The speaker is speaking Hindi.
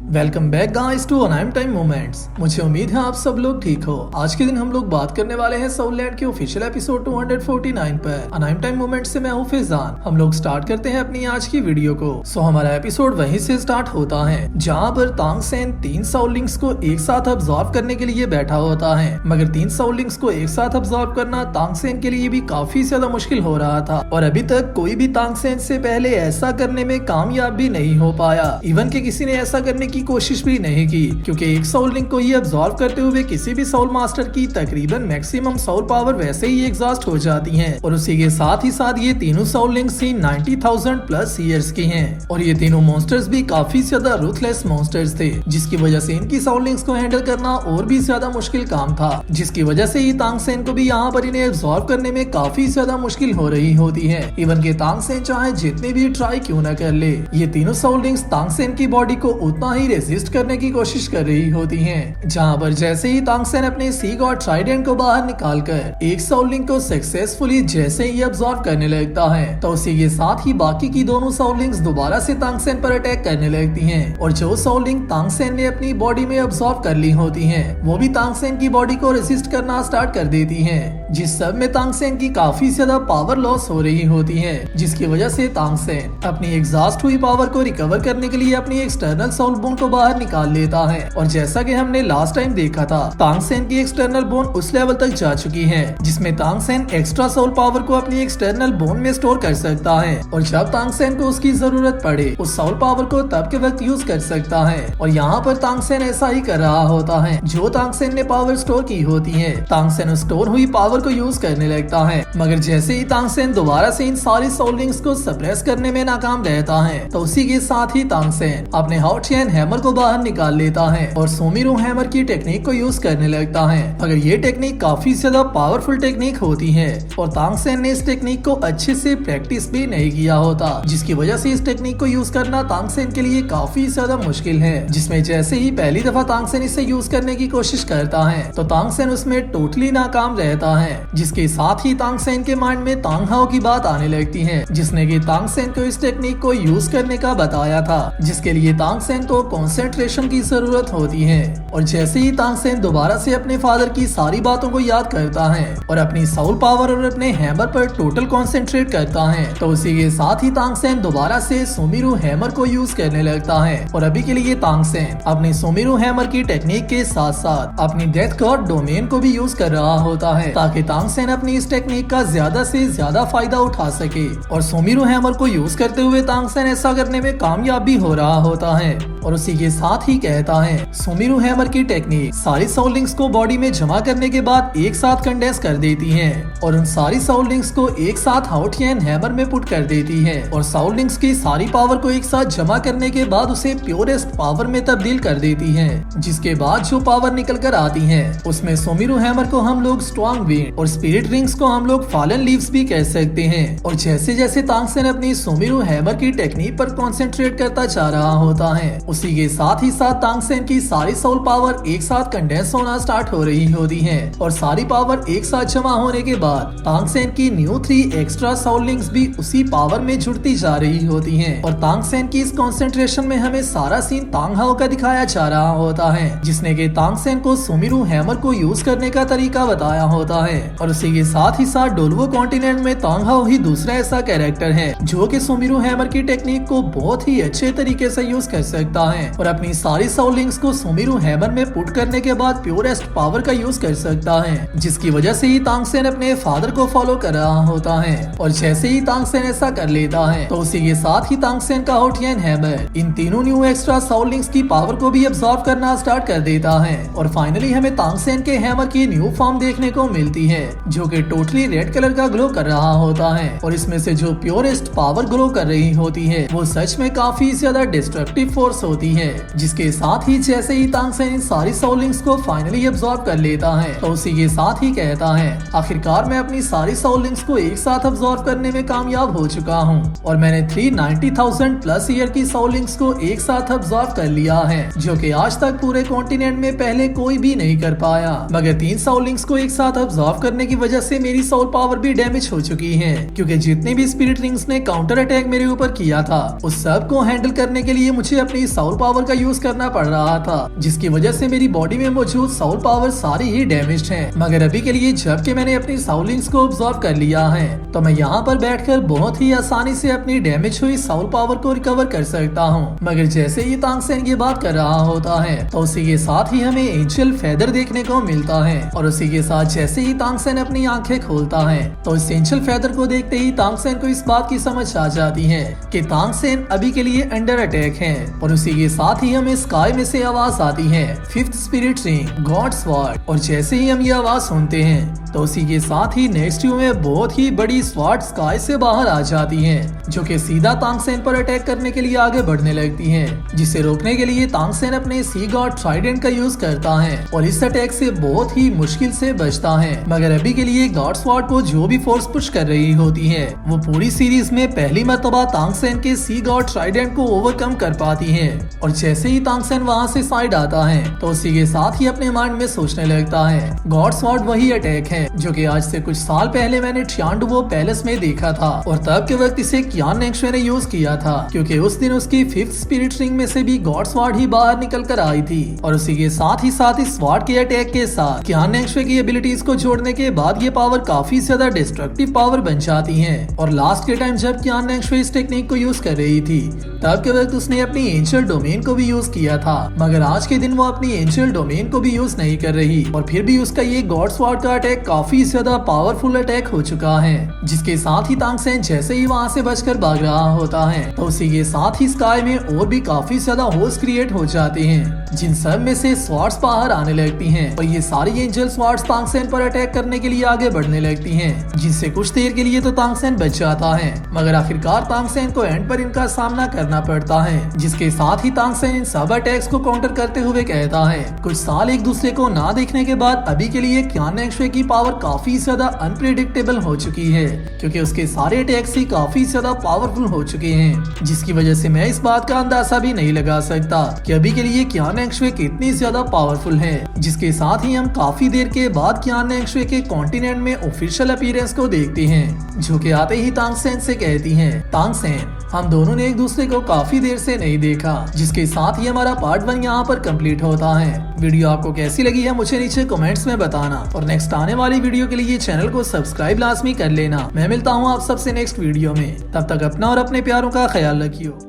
Welcome back guys to anime time moments. मुझे उम्मीद है आप सब लोग ठीक हो। आज के दिन हम लोग बात करने वाले हैं सोल लैंड के ऑफिशियल एपिसोड 249 पर। अनाइम टाइम मोमेंट्स से मैं हूं फैजान। हम लोग स्टार्ट करते हैं अपनी आज की वीडियो को। हमारा एपिसोड वहीं से स्टार्ट होता है जहां पर तांग सेन 3 सोल लिंक्स को एक साथ अब्सॉर्ब करने के लिए बैठा होता है, मगर 3 सोल लिंक्स को एक साथ अब्सॉर्ब करना तांग सेन के लिए भी काफी ज्यादा मुश्किल हो रहा था और अभी तक कोई भी तांग सेन से पहले ऐसा करने में कामयाब भी नहीं हो पाया। इवन के किसी ने ऐसा करने की कोशिश भी नहीं की, क्योंकि एक सोल लिंक को ही अब्सॉर्ब करते हुए किसी भी सोल मास्टर की तकरीबन मैक्सिमम सोल पावर वैसे ही एग्जॉस्ट हो जाती है। और उसी के साथ ही ये तीनों सोल लिंक्स ही 90,000 प्लस ईयर्स की हैं। और ये तीनों मॉन्स्टर्स भी काफी ज्यादा रूथलेस मॉन्स्टर्स थे, जिसकी वजह से इनकी सोल लिंक्स को हैंडल करना और भी ज्यादा मुश्किल काम था, जिसकी वजह से ही तांग सेन को भी यहाँ पर इन्हें अब्सॉर्ब करने में काफी ज्यादा मुश्किल हो रही होती है। इवन के तांग सेन चाहे जितने भी ट्राई क्यों न कर ले, ये तीनों सोल लिंक्स तांग सेन की बॉडी को उतना ही रेजिस्ट करने की कोशिश कर रही होती हैं। जहां पर जैसे ही तांग सेन अपने सी गॉड ट्राइडेंट को बाहर निकालकर एक सोल लिंक को सक्सेसफुली जैसे ही अब्सॉर्ब करने लगता है, तो उसी के साथ ही बाकी की दोनों सोल लिंक्स दोबारा से तांग सेन पर अटैक करने लगती हैं। और जो सोल लिंक तांग सेन ने अपनी बॉडी में अब्सॉर्ब कर ली होती हैं, वो भी तांग सेन की बॉडी को रेसिस्ट करना स्टार्ट कर देती हैं, जिस सब में तांग सेन की काफी ज्यादा पावर लॉस हो रही होती है, जिसकी वजह से तांग सेन अपनी एग्जॉस्ट हुई पावर को रिकवर करने के लिए अपनी एक्सटर्नल सोल बोन को बाहर निकाल लेता है। और जैसा कि हमने लास्ट टाइम देखा था, तांग सेन की एक्सटर्नल बोन उस लेवल तक जा चुकी है जिसमें तांग सेन एक्स्ट्रा सोल पावर को अपनी एक्सटर्नल बोन में स्टोर कर सकता है, और जब तांग सेन को उसकी जरूरत पड़े उस सोल पावर को तब के वक्त यूज कर सकता है। और यहाँ पर तांग सेन ऐसा ही कर रहा होता है। जो तांग सेन ने पावर स्टोर की होती है, तांग सेन स्टोर हुई पावर को यूज करने लगता है, मगर जैसे ही तांग सेन दोबारा से इन सारी सोल लिंक्स को सप्रेस करने में नाकाम रहता है, तो उसी के साथ ही तांग सेन अपने हाउ चेन हैमर को बाहर निकाल लेता है और सोमिरू हैमर की टेक्निक को यूज करने लगता है। अगर ये टेक्निक काफी ज्यादा पावरफुल टेक्निक होती है और तांग सेन ने इस टेक्निक को अच्छे से प्रैक्टिस भी नहीं किया होता, जिसकी वजह से इस टेक्निक को यूज करना तांग सेन के लिए काफी ज्यादा मुश्किल है। जिसमें जैसे ही पहली दफा तांग सेन इसे यूज करने की कोशिश करता है, तो तांग सेन उसमें टोटली नाकाम रहता है, जिसके साथ ही तांग सेन के माइंड में तांग हाओ की बात आने लगती है, जिसने कि तांग सेन को इस टेक्निक को यूज करने का बताया था, जिसके लिए तांग सेन को कंसंट्रेशन की जरूरत होती है। और जैसे ही तांग सेन दोबारा से अपने फादर की सारी बातों को याद करता है और अपनी सोल पावर और अपने हैमर पर टोटल कंसंट्रेट करता है, तो उसी के साथ ही तांग सेन दोबारा से सोमिरू हैमर को यूज करने लगता है। और अभी के लिए तांग सेन अपनी सोमिरू हैमर की टेक्निक के साथ साथ अपनी डेथ गॉड डोमेन को भी यूज कर रहा होता है, ताकि तांग सेन अपनी इस टेक्निक का ज्यादा से ज्यादा फायदा उठा सके। और सोमिरू हैमर को यूज करते हुए तांग सेन ऐसा करने में कामयाब भी हो रहा होता है। और उसी के साथ ही कहता है, सोमिरू हैमर की टेक्निक सारी सोल लिंक्स को बॉडी में जमा करने के बाद एक साथ कंडेंस कर देती है और उन सारी सोल लिंक्स को एक साथ हाउटियन हैमर में पुट कर देती है। और सोल लिंक्स की सारी पावर को एक साथ जमा करने के बाद उसे प्योरेस्ट पावर में तब्दील कर देती है, जिसके बाद जो पावर निकल कर आती है उसमें सोमिरू हैमर को हम लोग स्ट्रॉन्ग विंड और स्पिरिट रिंग्स को हम लोग फॉलन लीव्स भी कह सकते हैं। और जैसे जैसे तांग सेन अपनी सोमिरू हैमर की टेक्निक पर कॉन्सेंट्रेट करता जा रहा होता है, उसी के साथ ही साथ तांग सेन की सारी सोल पावर एक साथ कंडेंस होना स्टार्ट हो रही होती है। और सारी पावर एक साथ जमा होने के बाद तांग सेन की न्यू 3 एक्स्ट्रा सोल लिंक्स भी उसी पावर में जुड़ती जा रही होती हैं। और तांग सेन की इस कंसंट्रेशन में हमें सारा सीन तांग हाओ का दिखाया जा रहा होता है, जिसने के तांग सेन को सोमिरू हैमर को यूज करने का तरीका बताया होता है। और उसी के साथ ही साथ डोलवो कॉन्टिनेंट में तांग हाओ ही दूसरा ऐसा कैरेक्टर है जो कि सोमिरू हैमर की टेक्निक को बहुत ही अच्छे तरीके से यूज कर सकता है और अपनी सारी सोल लिंक्स को सोमिरू हैमर में पुट करने के बाद प्योरेस्ट पावर का यूज कर सकता है, जिसकी वजह से ही तांग सेन अपने फादर को फॉलो कर रहा होता है। और जैसे ही तांग सेन ऐसा कर लेता है, तो उसी के साथ ही तांग सेन का हाउटियन हैमर इन तीनों न्यू एक्स्ट्रा सोल लिंक्स की पावर को भी अब्सॉर्ब करना स्टार्ट कर देता है। और फाइनली हमें तांग सेन के हैमर की न्यू फॉर्म देखने को मिलती है, जो कि टोटली रेड कलर का ग्लो कर रहा होता है। और इसमें से जो प्योरेस्ट पावर ग्लो कर रही होती है, वो सच में काफी ज्यादा डिस्ट्रक्टिव फोर्स होती है, जिसके साथ ही जैसे ही तांग सेन इन सारी सोल लिंक्स को फाइनली अब्सॉर्ब कर लेता है, तो उसी के साथ ही कहता है, आखिरकार मैं अपनी सारी सोल लिंक्स को एक साथ अब्सॉर्ब करने में कामयाब हो चुका हूँ और मैंने 390,000 प्लस ईयर की सोल लिंक्स को एक साथ अब्सॉर्ब कर लिया है, जो कि आज तक पूरे कॉन्टिनेंट में पहले कोई भी नहीं कर पाया। मगर 3 सोल लिंक्स को एक साथ अब्सॉर्ब करने की वजह से मेरी सोल पावर भी डैमेज हो चुकी है, क्योंकि जितने भी स्पिरिट रिंग्स ने काउंटर अटैक मेरे ऊपर किया था, उस सब को हैंडल करने के लिए मुझे अपनी सोल साउल पावर का यूज करना पड़ रहा था, जिसकी वजह से मेरी बॉडी में मौजूद साउल पावर सारी ही डैमेज्ड है। मगर अभी के लिए जबकि मैंने अपनी साउलिंग्स को ऑब्जर्व कर लिया है, तो मैं यहाँ पर बैठकर बहुत ही आसानी से अपनी डैमेज हुई साउल पावर को रिकवर कर सकता हूँ। मगर जैसे ही तांग सेन ये बात कर रहा होता है तो उसी के साथ ही हमें एंजल फेदर देखने को मिलता है, और उसी के साथ जैसे ही तांग सेन अपनी आंखें खोलता है तो इस एंजल फेदर को देखते ही तांग सेन को इस बात की समझ आ जाती है कि तांग सेन अभी के लिए अंडर अटैक है। और उसी के साथ ही हमें स्काई में से आवाज आती है, fifth spirit ring God sword. और जैसे ही हम ये आवाज सुनते हैं तो उसी के साथ ही नेक्स्ट व्यू में बहुत ही बड़ी स्वॉर्ड स्काई से बाहर आ जाती है, जो कि सीधा तांग सेन पर अटैक करने के लिए आगे बढ़ने लगती है, जिसे रोकने के लिए तांग सेन अपने सी गॉड ट्राइडेंट का यूज करता है और इस अटैक से बहुत ही मुश्किल से बचता है। मगर अभी के लिए गॉड स्वॉर्ड को जो भी फोर्स पुश कर रही होती है वो पूरी सीरीज में पहली मर्तबा तांग सेन के सी गॉड ट्राइडेंट को ओवरकम कर पाती है। और जैसे ही तांग सेन वहाँ से साइड आता है तो उसी के साथ ही अपने माइंड में सोचने लगता है गॉड स्वॉर्ड वही अटैक है जो कि आज से कुछ साल पहले मैंने ट्रियांडुवो पैलेस में देखा था, और तब के वक्त इसे कियान नेक्शवे ने यूज किया था, क्योंकि उस दिन उसकी फिफ्थ स्पिरिट रिंग में से भी गॉड स्वॉर्ड ही बाहर निकल कर आई थी। और उसी के साथ इस स्वॉर्ड के अटैक के साथ कियान नेक्शवे की एबिलिटीज को जोड़ने के बाद ये पावर काफी ज्यादा डिस्ट्रक्टिव पावर बन जाती है। और लास्ट के टाइम जब कियान नेक्शवे इस टेक्निक को यूज कर रही थी तब के वक्त उसने अपनी एंजल डोमेन को भी यूज किया था, मगर आज के दिन वो अपनी एंजल डोमेन को भी यूज नहीं कर रही, और फिर भी उसका ये गॉड स्वॉर्ड का अटैक काफी ज्यादा पावरफुल अटैक हो चुका है। जिसके साथ ही तांग सेन जैसे ही वहाँ से बचकर भाग रहा होता है तो उसी के साथ ही स्काई में और भी काफी ज्यादा होल्स क्रिएट हो जाते हैं, जिन सब में से स्वॉर्ड्स बाहर आने लगती हैं, और ये सारी एंजल स्वॉर्ड्स तांग सेन पर अटैक करने के लिए आगे बढ़ने लगती हैं, जिससे कुछ देर के लिए तो तांग सेन बच जाता है, मगर आखिरकार तांग सेन को एंड पर इनका सामना करना पड़ता है। जिसके साथ ही तांग सेन इन सब अटैक्स को काउंटर करते हुए कहता है कुछ साल एक दूसरे को ना देखने के बाद अभी के लिए कियान नेक्शवे की पावर काफी ज्यादा अनप्रेडिक्टेबल हो चुकी है, क्योंकि उसके सारे अटैक्स ही काफी ज्यादा पावरफुल हो चुके हैं, जिसकी वजह से मैं इस बात का अंदाजा भी नहीं लगा सकता कि अभी के लिए कियान नेक्शवे कितनी ज्यादा पावरफुल है। जिसके साथ ही हम काफी देर के बाद कियान नेक्शवे के कॉन्टिनेंट में ऑफिशियल अपीयरेंस को देखते हैं, जो कि आते ही तांग सेन से कहती हैं तांग सेन हम दोनों ने एक दूसरे को काफी देर से नहीं देखा। जिसके साथ ही हमारा पार्ट 1 यहाँ पर कंप्लीट होता है। वीडियो आपको कैसी लगी है मुझे नीचे कमेंट्स में बताना, और नेक्स्ट आने वाली वीडियो के लिए चैनल को सब्सक्राइब लाजमी कर लेना। मैं मिलता हूँ आप सबसे नेक्स्ट वीडियो में, तब तक अपना और अपने प्यारों का ख्याल रखियो।